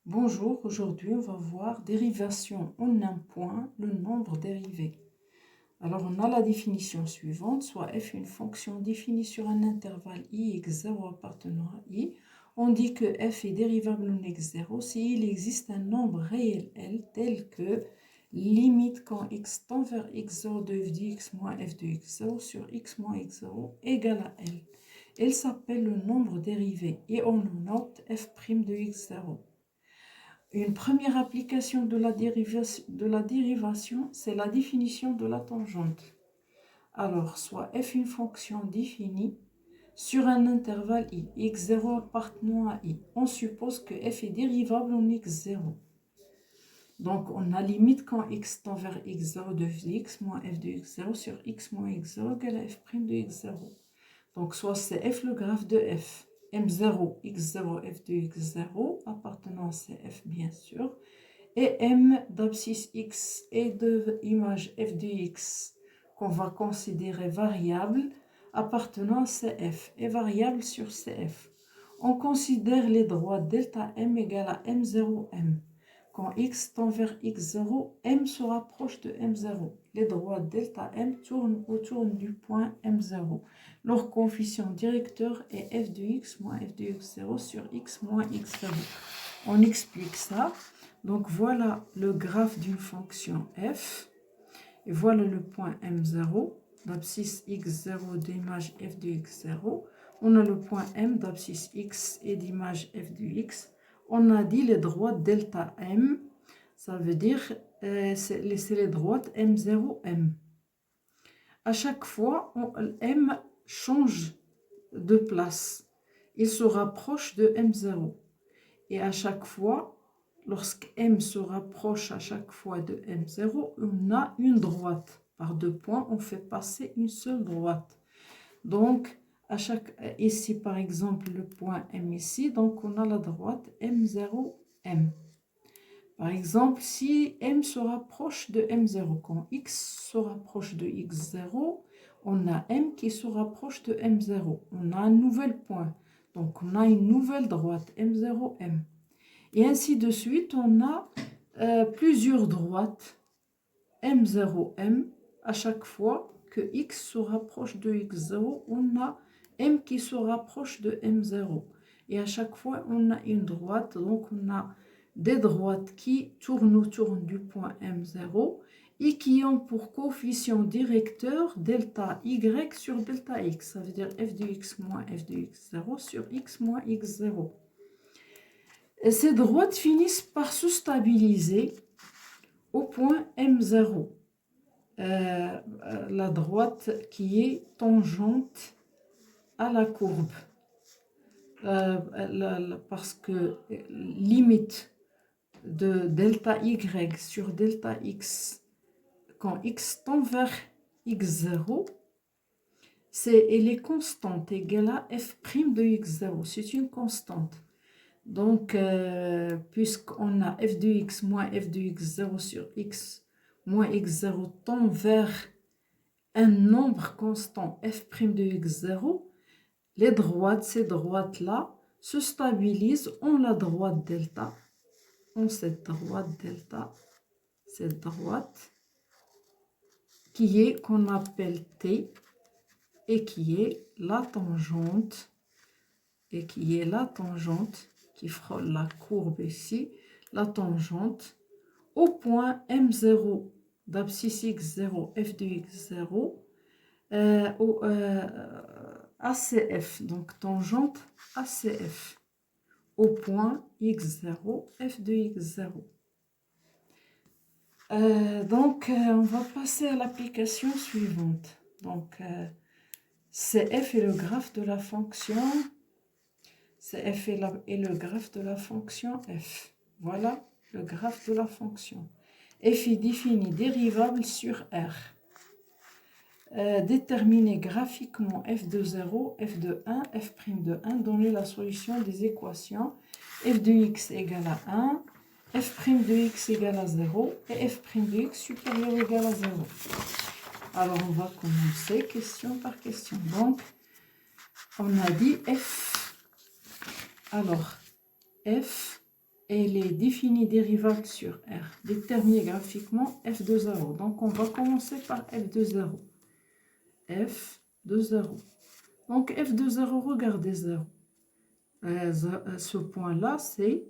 Bonjour, aujourd'hui on va voir dérivation en un point, le nombre dérivé. Alors on a la définition suivante, soit f une fonction définie sur un intervalle i x 0 appartenant à i. On dit que f est dérivable en x0 s'il existe un nombre réel L tel que limite quand x tend vers x0 de f de x moins f de x0 sur x moins x0 égale à L. Elle s'appelle le nombre dérivé et on le note f' de x0. Une première application de la dérivation, c'est la définition de la tangente. Alors, soit f une fonction définie sur un intervalle i, x0 appartenant à i. On suppose que f est dérivable en x0. Donc, on a limite quand x tend vers x0 de f de x moins f de x0 sur x moins x0 égale à f' de x0. Donc, soit c'est f le graphe de f, m0, x0, f de x0, appartenant à cf bien sûr, et m d'abscisse x et de image f de x qu'on va considérer variable appartenant à cf et variable sur cf. On considère les droits delta m égale à m0m. Quand x tend vers x0, m se rapproche de m0. Les droits delta m tournent autour du point m0. Leur coefficient directeur est f de x moins f de x0 sur x moins x0. On explique ça. Donc voilà le graphe d'une fonction f. Et voilà le point m0, d'abscisse x0 d'image f de x0. On a le point m d'abscisse x et d'image f de x. On a dit les droites delta m, ça veut dire c'est les droites m0, m. À chaque fois, m change de place. Il se rapproche de m0. Et à chaque fois, lorsque m se rapproche à chaque fois de m0, on a une droite. Par deux points, on fait passer une seule droite. Donc, ici, par exemple, le point M ici, donc on a la droite M0M. Par exemple, si M se rapproche de M0, quand X se rapproche de X0, on a M qui se rapproche de M0. On a un nouvel point. Donc, on a une nouvelle droite, M0M. Et ainsi de suite, on a plusieurs droites, M0M, à chaque fois que X se rapproche de X0, on a M qui se rapproche de M0. Et à chaque fois, on a une droite, donc on a des droites qui tournent autour du point M0 et qui ont pour coefficient directeur delta Y sur delta X. Ça veut dire f de x moins f de x0 sur x moins x0. Et ces droites finissent par se stabiliser au point M0. La droite qui est tangente à la courbe. Parce que limite de delta y sur delta x quand x tend vers x0, elle est constante, égale à f' de x0. C'est une constante. Donc, puisqu'on a f de x moins f de x0 sur x moins x0 tend vers un nombre constant f' de x0, les droites, ces droites-là, se stabilisent en la droite delta, en cette droite delta, cette droite qui est, qu'on appelle t, et qui est la tangente, qui frôle la courbe ici, la tangente, au point M0 d'abscisse x0, f de x0, ACF, donc tangente ACF, au point x0, f de x0. On va passer à l'application suivante. Donc, CF est le graphe de la fonction. CF est le graphe de la fonction f. Voilà le graphe de la fonction. F est défini dérivable sur R. Déterminer graphiquement f de 0, f de 1, f' de 1, donner la solution des équations f de x égale à 1, f' de x égale à 0 et f' de x supérieur ou égal à 0. Alors, on va commencer question par question. Donc, on a dit f. Alors, f elle est définie dérivable sur R. Déterminer graphiquement f de 0. Donc, on va commencer par f de 0. F de 0. Donc, f de 0, regardez 0. Ce point-là, c'est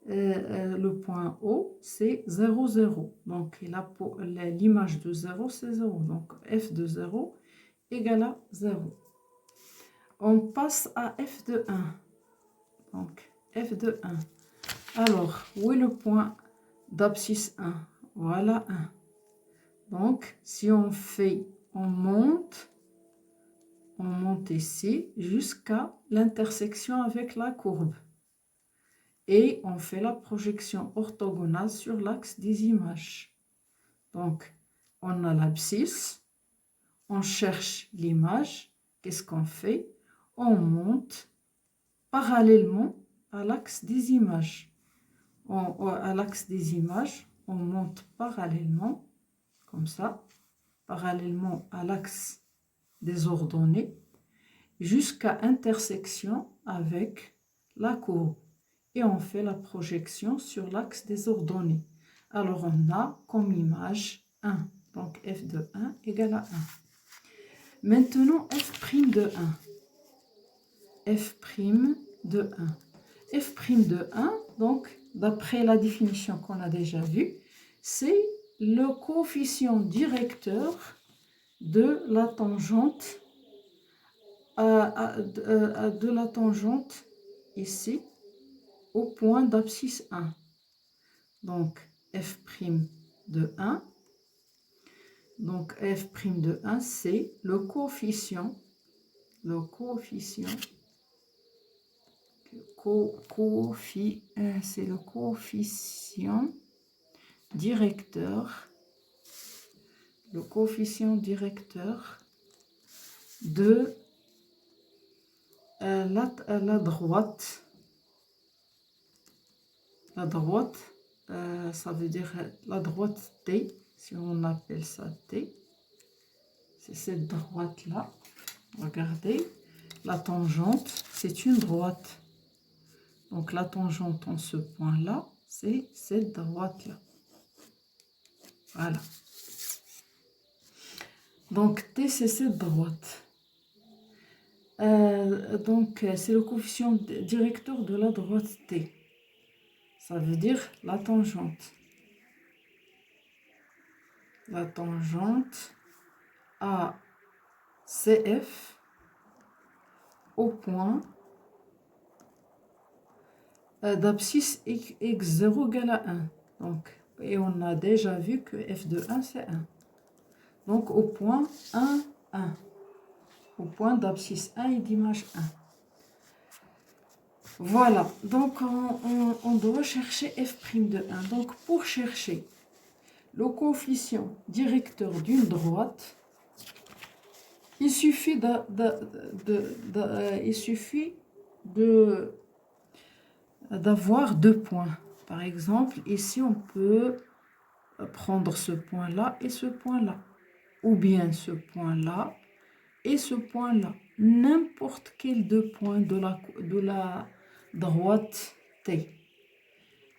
le point O, c'est 0, 0. Donc, l'image de 0, c'est 0. Donc, f de 0 égale à 0. On passe à f de 1. Donc, f de 1. Alors, où est le point d'abscisse 1? Voilà 1. Donc, si on monte ici jusqu'à l'intersection avec la courbe. Et on fait la projection orthogonale sur l'axe des images. Donc, on a l'abscisse, on cherche l'image. Qu'est-ce qu'on fait? On monte parallèlement à l'axe des images. À l'axe des images, on monte parallèlement, comme ça, parallèlement à l'axe des ordonnées, jusqu'à intersection avec la courbe. Et on fait la projection sur l'axe des ordonnées. Alors, on a comme image 1. Donc, f de 1 égale à 1. Maintenant, f' de 1. F' de 1. F' de 1, donc, d'après la définition qu'on a déjà vue, c'est le coefficient directeur de la tangente, ici, au point d'abscisse 1. Donc, f' de 1. Donc, f' de 1, c'est le coefficient directeur, de la droite. La droite, ça veut dire la droite T, si on appelle ça T. C'est cette droite-là. Regardez, la tangente, c'est une droite. Donc, la tangente en ce point-là, c'est cette droite-là. Voilà. Donc, T, c'est cette droite. Donc, c'est le coefficient directeur de la droite T. Ça veut dire la tangente. La tangente à CF au point d'abscisse x0 égale à 1. Donc, et on a déjà vu que f de 1, c'est 1. Donc, au point 1, 1. Au point d'abscisse 1 et d'image 1. Voilà. Donc, on doit chercher f' de 1. Donc, pour chercher le coefficient directeur d'une droite, il suffit d'avoir deux points. Par exemple, ici, on peut prendre ce point-là et ce point-là. Ou bien ce point-là et ce point-là. N'importe quel deux points de la droite T.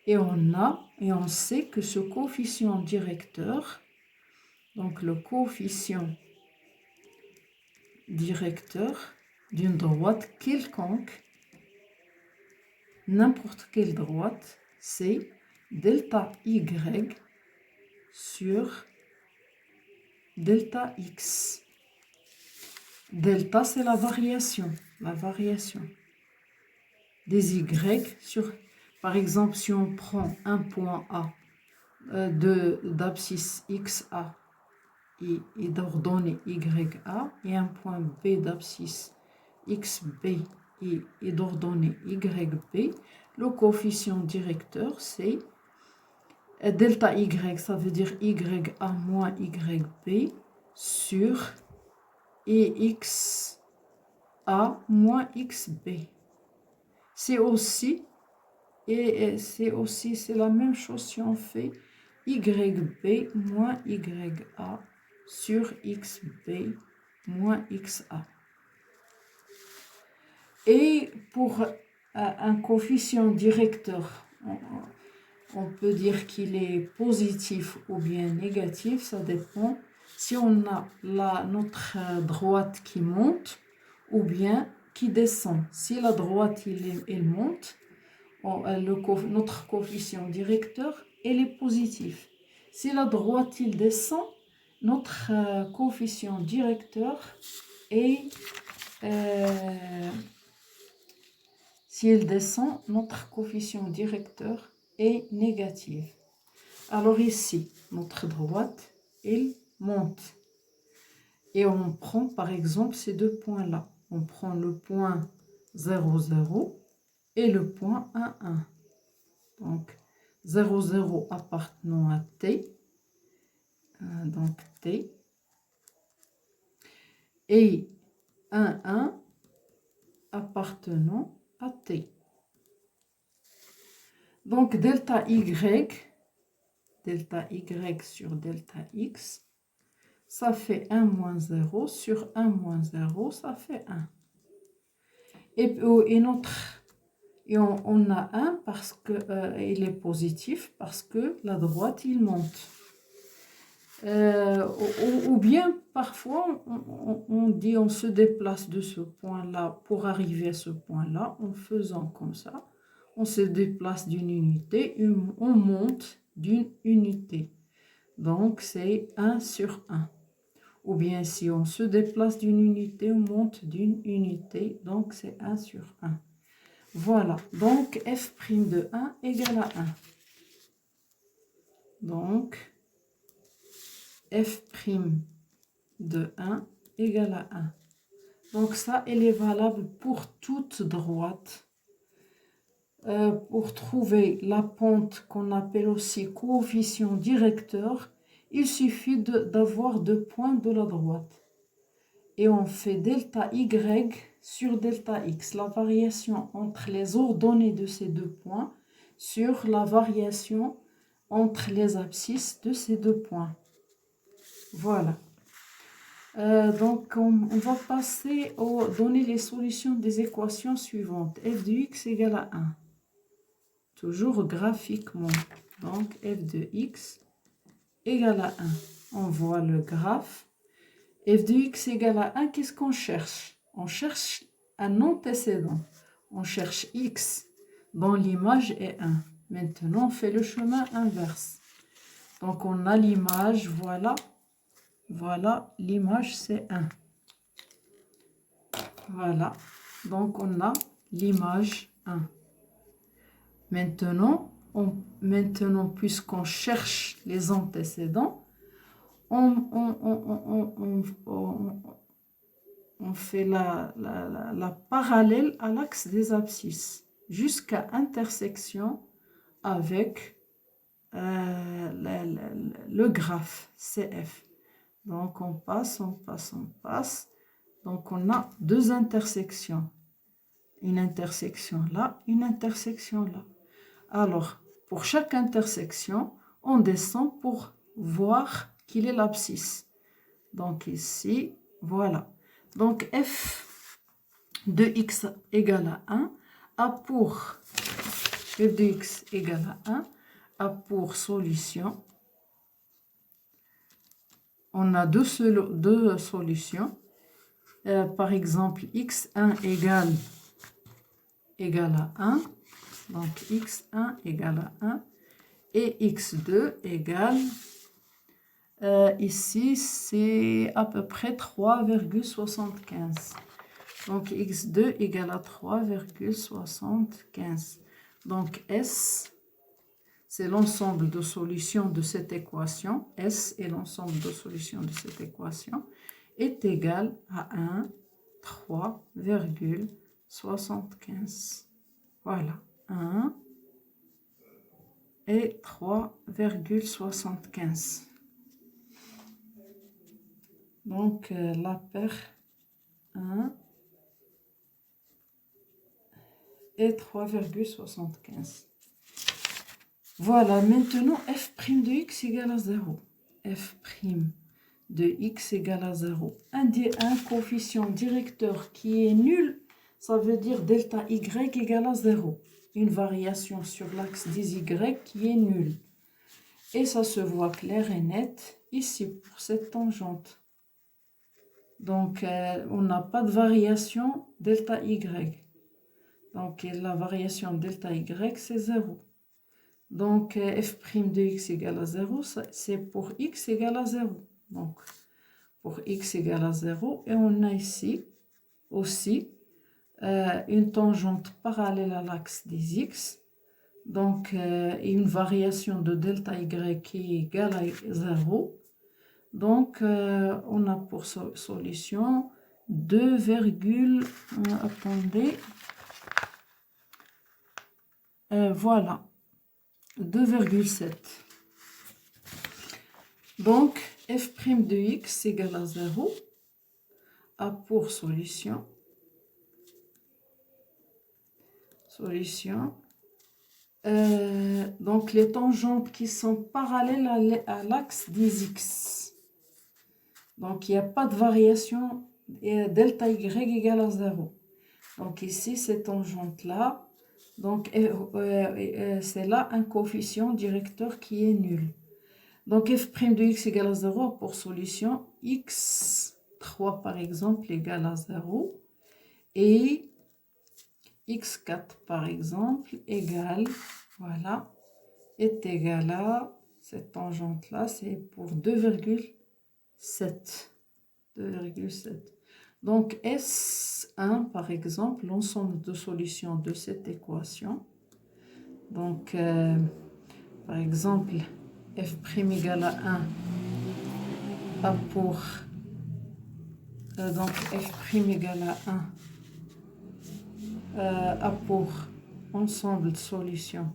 Et on sait que ce coefficient directeur, donc le coefficient directeur d'une droite quelconque, n'importe quelle droite, c'est delta y sur delta x. Delta, c'est la variation des y sur, par exemple, si on prend un point A d'abscisse XA et d'ordonnée YA et un point B d'abscisse XB et d'ordonnée YB, le coefficient directeur, c'est delta Y, ça veut dire YA moins YB sur EXA moins XB. C'est la même chose si on fait YB moins YA sur XB moins XA. Et pour un coefficient directeur on peut dire qu'il est positif ou bien négatif, ça dépend. Si on a notre droite qui monte ou bien qui descend. Si la droite il monte, notre coefficient directeur il est positif. Si la droite il descend, notre coefficient directeur est s'il descend, notre coefficient directeur est négatif. Alors ici, notre droite, il monte. Et on prend par exemple ces deux points-là. On prend le point 0, 0 et le point 1, 1. Donc 0, 0 appartenant à T. Donc T. Et 1, 1 appartenant à T. Donc delta Y sur delta X, ça fait 1 moins 0 sur 1 moins 0, ça fait 1. Et on a 1 parce qu'il est positif, parce que la droite, il monte. Ou bien, parfois, on dit on se déplace de ce point-là pour arriver à ce point-là, en faisant comme ça. On se déplace d'une unité, on monte d'une unité. Donc, c'est 1 sur 1. Ou bien, si on se déplace d'une unité, on monte d'une unité. Donc, c'est 1 sur 1. Voilà. Donc, f' de 1 égale à 1. Donc, f' de 1 égale à 1. Donc, ça, elle est valable pour toute droite. Pour trouver la pente qu'on appelle aussi coefficient directeur, il suffit d'avoir deux points de la droite. Et on fait delta Y sur delta X, la variation entre les ordonnées de ces deux points sur la variation entre les abscisses de ces deux points. Voilà. Donc, on va passer aux donner les solutions des équations suivantes. F de x égale à 1. Toujours graphiquement. Donc, f de x égale à 1. On voit le graphe. F de x égale à 1, qu'est-ce qu'on cherche? On cherche un antécédent. On cherche x dont l'image est 1. Maintenant, on fait le chemin inverse. Donc, on a l'image, voilà. Voilà, l'image c'est 1. Voilà. Donc, on a l'image 1. Maintenant, puisqu'on cherche les antécédents, on fait la parallèle à l'axe des abscisses jusqu'à intersection avec le graphe CF. Donc, on passe. Donc, on a deux intersections. Une intersection là, une intersection là. Alors, pour chaque intersection, on descend pour voir qu'il est l'abscisse. Donc ici, voilà. Donc f de x égale à 1 a pour f de x égale à 1 a pour solution. On a deux solutions. Par exemple, x1 égale à 1. Donc, x1 égale à 1 et x2 égale, ici, c'est à peu près 3,75. Donc, x2 égale à 3,75. Donc, S, c'est l'ensemble de solutions de cette équation. S est l'ensemble de solutions de cette équation, est égal à 1, 3,75. Voilà. 1 et 3,75. Donc, la paire 1 et 3,75. Voilà, maintenant, f' de x égale à 0. f' de x égale à 0. Un coefficient directeur qui est nul, ça veut dire delta y égale à 0. une variation sur l'axe des Y qui est nulle. Et ça se voit clair et net ici pour cette tangente. Donc, on n'a pas de variation delta Y. Donc, la variation delta Y, c'est 0. Donc, f' de x égale à 0, c'est pour x égale à 0. Donc, pour x égale à 0. Et on a ici aussi une tangente parallèle à l'axe des x. Donc, une variation de delta y qui est égale à 0. Donc, on a pour solution 2, attendez, voilà, 2,7. Donc, f' de x égale à 0 a pour solution, donc les tangentes qui sont parallèles à l'axe des x. Donc, il n'y a pas de variation delta y égale à 0. Donc, ici, cette tangente-là, donc c'est là un coefficient directeur qui est nul. Donc, f' de x égale à 0 pour solution x3 par exemple égale à 0 et x4 par exemple égale, voilà, est égal à cette tangente-là, c'est pour 2,7. Donc, S1 par exemple, l'ensemble de solutions de cette équation. Donc, par exemple, f' égale à 1 a pour donc f' égale à 1 a pour ensemble de solutions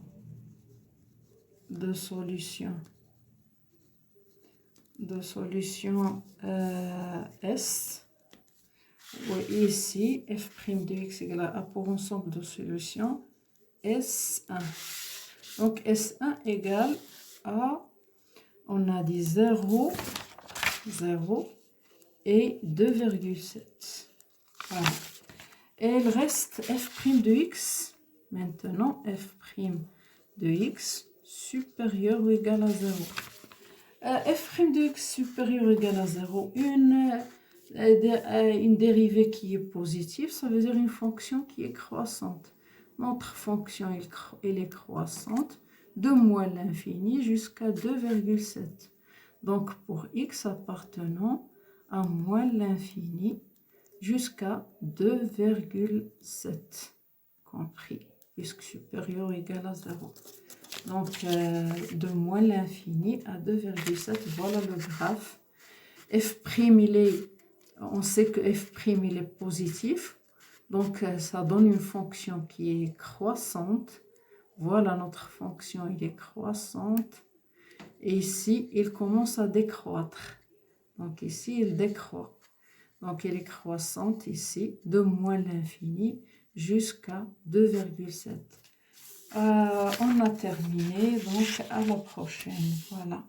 S. Et ici, f' de x égale à a pour ensemble de solutions S1. Donc S1 égale à, on a dit 0, 0 et 2,7. Voilà. Et il reste f' de x. Maintenant, f' de x supérieur ou égal à 0. F' de x supérieur ou égal à 0, une dérivée qui est positive, ça veut dire une fonction qui est croissante. Notre fonction, elle est croissante de moins l'infini jusqu'à 2,7. Donc, pour x appartenant à moins l'infini jusqu'à 2,7, compris, puisque supérieur ou égal à 0. Donc, de moins l'infini à 2,7, voilà le graphe. F', on sait que f' il est positif. Donc, ça donne une fonction qui est croissante. Voilà notre fonction, il est croissante. Et ici, il commence à décroître. Donc, ici, il décroît. Donc, elle est croissante ici, de moins l'infini jusqu'à 2,7. On a terminé, donc à la prochaine. Voilà.